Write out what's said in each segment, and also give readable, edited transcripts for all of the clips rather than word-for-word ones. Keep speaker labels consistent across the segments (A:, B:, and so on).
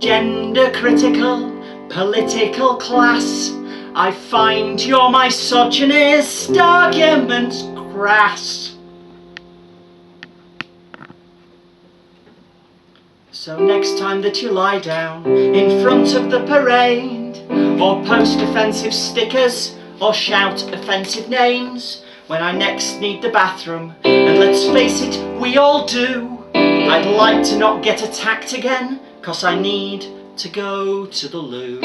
A: gender critical, political class. I find your misogynist arguments crass. So next time that you lie down in front of the parade, or post offensive stickers, or shout offensive names, when I next need the bathroom, and let's face it, we all do, I'd like to not get attacked again, 'cause I need to go to the loo.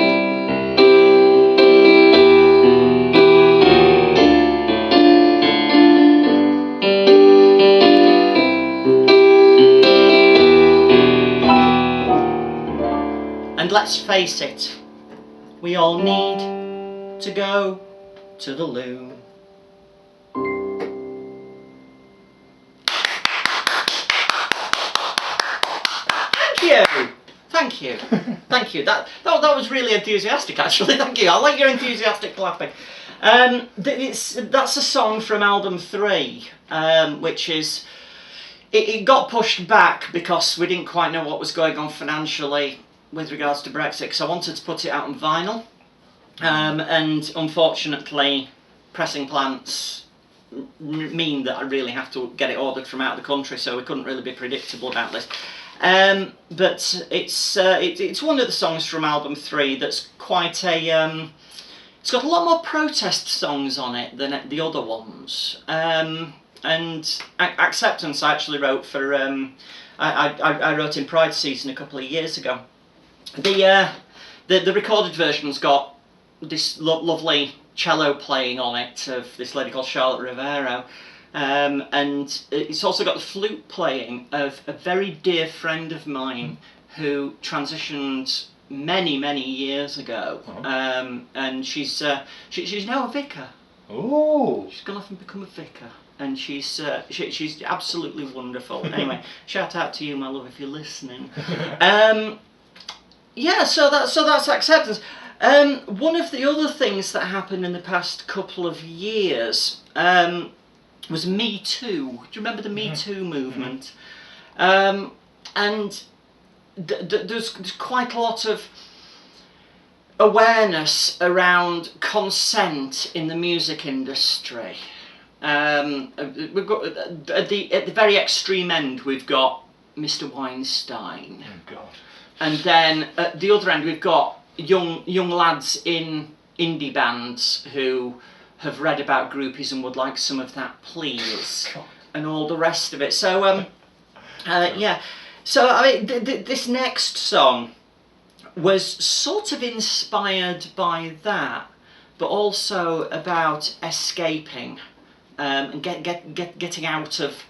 A: And let's face it, we all need to go to the loo. Thank you. Thank you. That was really enthusiastic, actually. Thank you. I like your enthusiastic clapping. That's a song from album 3, which is... It got pushed back because we didn't quite know what was going on financially with regards to Brexit, because I wanted to put it out on vinyl. And unfortunately, pressing plants mean that I really have to get it ordered from out of the country, so we couldn't really be predictable about this. But it's one of the songs from album 3 that's quite a... it's got a lot more protest songs on it than the other ones. And Acceptance I actually wrote for... I wrote in Pride Season a couple of years ago. The recorded version's got this lovely cello playing on it of this lady called Charlotte Rivero. And it's also got the flute playing of a very dear friend of mine who transitioned many years ago, and she's now a vicar.
B: Oh!
A: She's gone off and become a vicar, and she's absolutely wonderful. Anyway, shout out to you, my love, if you're listening. Yeah, so that's Acceptance. One of the other things that happened in the past couple of years was Me Too. Do you remember the Me Too movement? And there's quite a lot of awareness around consent in the music industry. We've got at the very extreme end, we've got Mr. Weinstein.
B: Oh God!
A: And then at the other end, we've got young lads in indie bands who have read about groupies and would like some of that, please, and all the rest of it. So, yeah. So, I mean, this next song was sort of inspired by that, but also about escaping and getting out of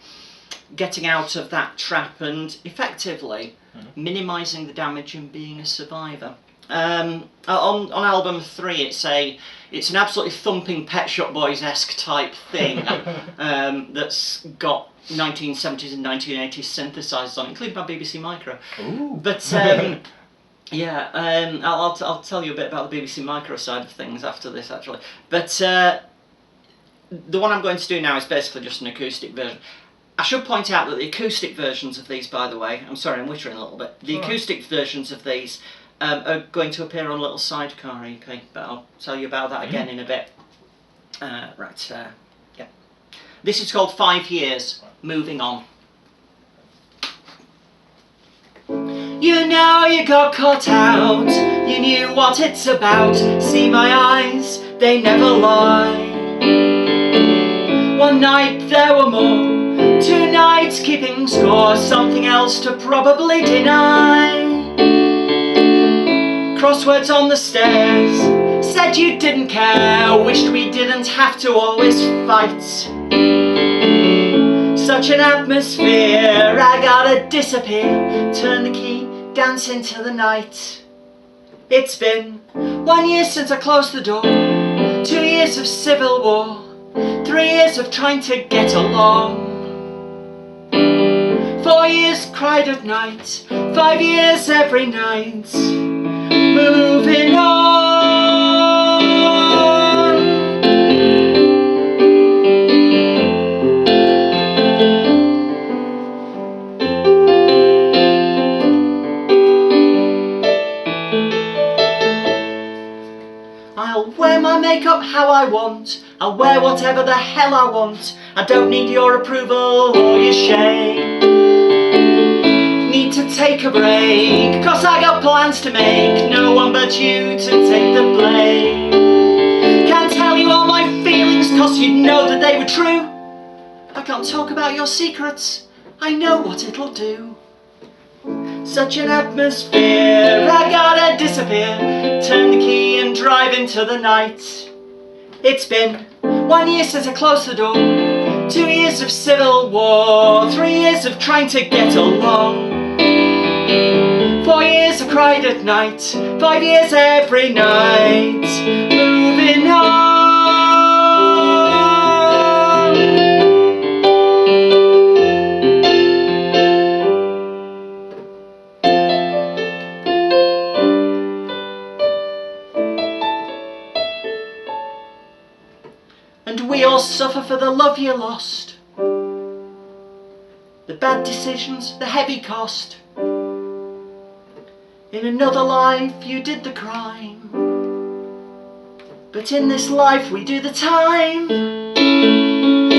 A: that trap and effectively minimising the damage and being a survivor. On album 3, it's an absolutely thumping Pet Shop Boys-esque type thing that's got 1970s and 1980s synthesizers on it, including my BBC Micro.
B: Ooh.
A: But yeah, I'll tell you a bit about the BBC Micro side of things after this, actually. But the one I'm going to do now is basically just an acoustic version. I should point out that the acoustic versions of these, by the way, I'm sorry, I'm wittering a little bit. The acoustic versions of these are going to appear on a little sidecar EP, but I'll tell you about that again in a bit. Yeah. This is called 5 Years, Moving On. You know you got caught out, you knew what it's about. See my eyes, they never lie. One night there were more, 2 nights keeping score, something else to probably deny. Crosswords on the stairs, said you didn't care, wished we didn't have to always fight. Such an atmosphere, I gotta disappear, turn the key, dance into the night. It's been 1 year since I closed the door, 2 years of civil war, 3 years of trying to get along. 4 years cried at night, 5 years every night. Moving on. makeup how I want, I'll wear whatever the hell I want. I don't need your approval or your shame. Need to take a break, cause I got plans to make. No one but you to take the blame. Can't tell you all my feelings, cause you'd know that they were true. I can't talk about your secrets, I know what it'll do. Such an atmosphere, I gotta disappear. Turn the key and drive into the night. It's been 1 year since I closed the door, 2 years of civil war, 3 years of trying to get along, 4 years I cried at night, 5 years every night, moving on. And we all suffer for the love you lost, the bad decisions, the heavy cost. In another life you did the crime, but in this life we do the time.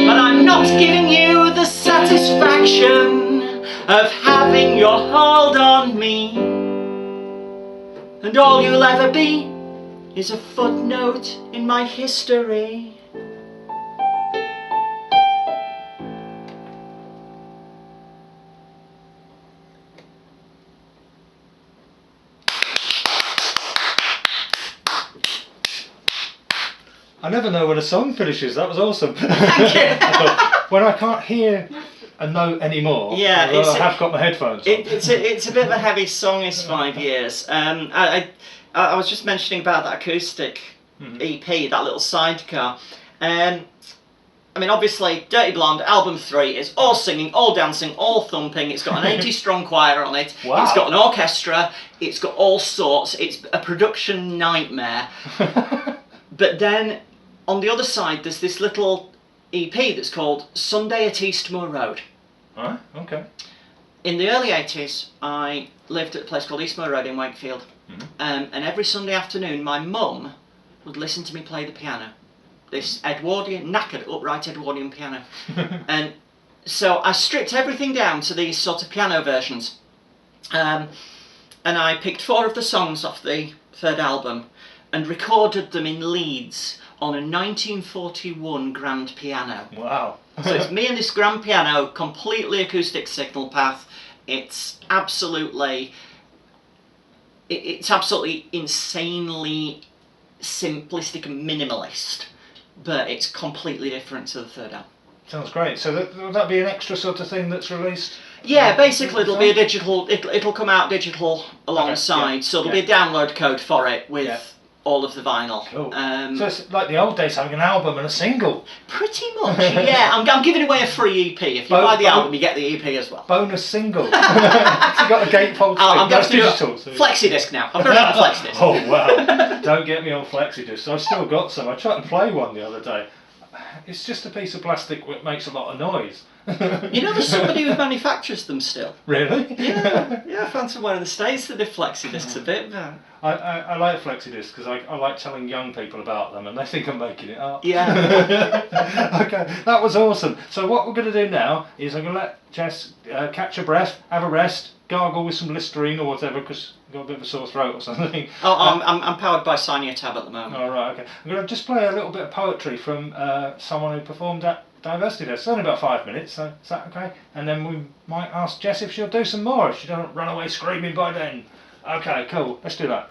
A: But I'm not giving you the satisfaction of having your hold on me. And all you'll ever be is a footnote in my history.
B: I never know when a song finishes. That was awesome.
A: Thank you.
B: When I can't hear a note anymore,
A: Yeah,
B: although I have got my headphones on.
A: It's a bit of a heavy song. It's 5 years. I was just mentioning about that acoustic EP, that little sidecar. I mean, obviously, Dirty Blonde, album 3, is all singing, all dancing, all thumping. It's got an 80-strong choir on it.
B: Wow.
A: It's got an orchestra. It's got all sorts. It's a production nightmare. But then, on the other side, there's this little EP that's called Sunday at Eastmoor Road.
B: Alright, okay.
A: In the early 80s, I lived at a place called Eastmoor Road in Wakefield. And every Sunday afternoon, my mum would listen to me play the piano. This Edwardian, knackered, upright Edwardian piano. And so I stripped everything down to these sort of piano versions. And I picked 4 of the songs off the 3rd album and recorded them in Leeds on a 1941 grand piano.
B: Wow.
A: So it's me and this grand piano, completely acoustic signal path. It's absolutely insanely simplistic and minimalist, but it's completely different to the 3rd album.
B: Sounds great. So will that be an extra sort of thing that's released?
A: Yeah, basically it'll be a digital, it'll come out digital alongside,
B: Okay, yeah,
A: so there'll be a download code for it with all of the vinyl.
B: Cool. So it's like the old days, having an album and a single.
A: Pretty much, yeah. I'm giving away a free EP. If you buy the album, you get the EP as well.
B: Bonus single. So you got a gatefold.
A: I'm going to do
B: digital. So
A: flexi-disc now. I'm going to flexi-disc.
B: Oh wow! Don't get me on flexi-disc. I've still got some. I tried to play one the other day. It's just a piece of plastic that makes a lot of noise.
A: You know, there's somebody who manufactures them still.
B: Really?
A: Yeah, I found somewhere in the States that did flexi discs a bit.
B: I like flexi discs because I like telling young people about them and they think I'm making it up.
A: Yeah.
B: Okay, that was awesome. So what we're going to do now is I'm going to let Jess catch her breath, have a rest, gargle with some Listerine or whatever because I've got a bit of a sore throat or something.
A: Oh, I'm powered by Tab at the moment.
B: All right, okay. I'm going to just play a little bit of poetry from someone who performed at Diversity Day. It's only about 5 minutes, so is that okay? And then we might ask Jess if she'll do some more, if she doesn't run away screaming by then. Okay, cool. Let's do that.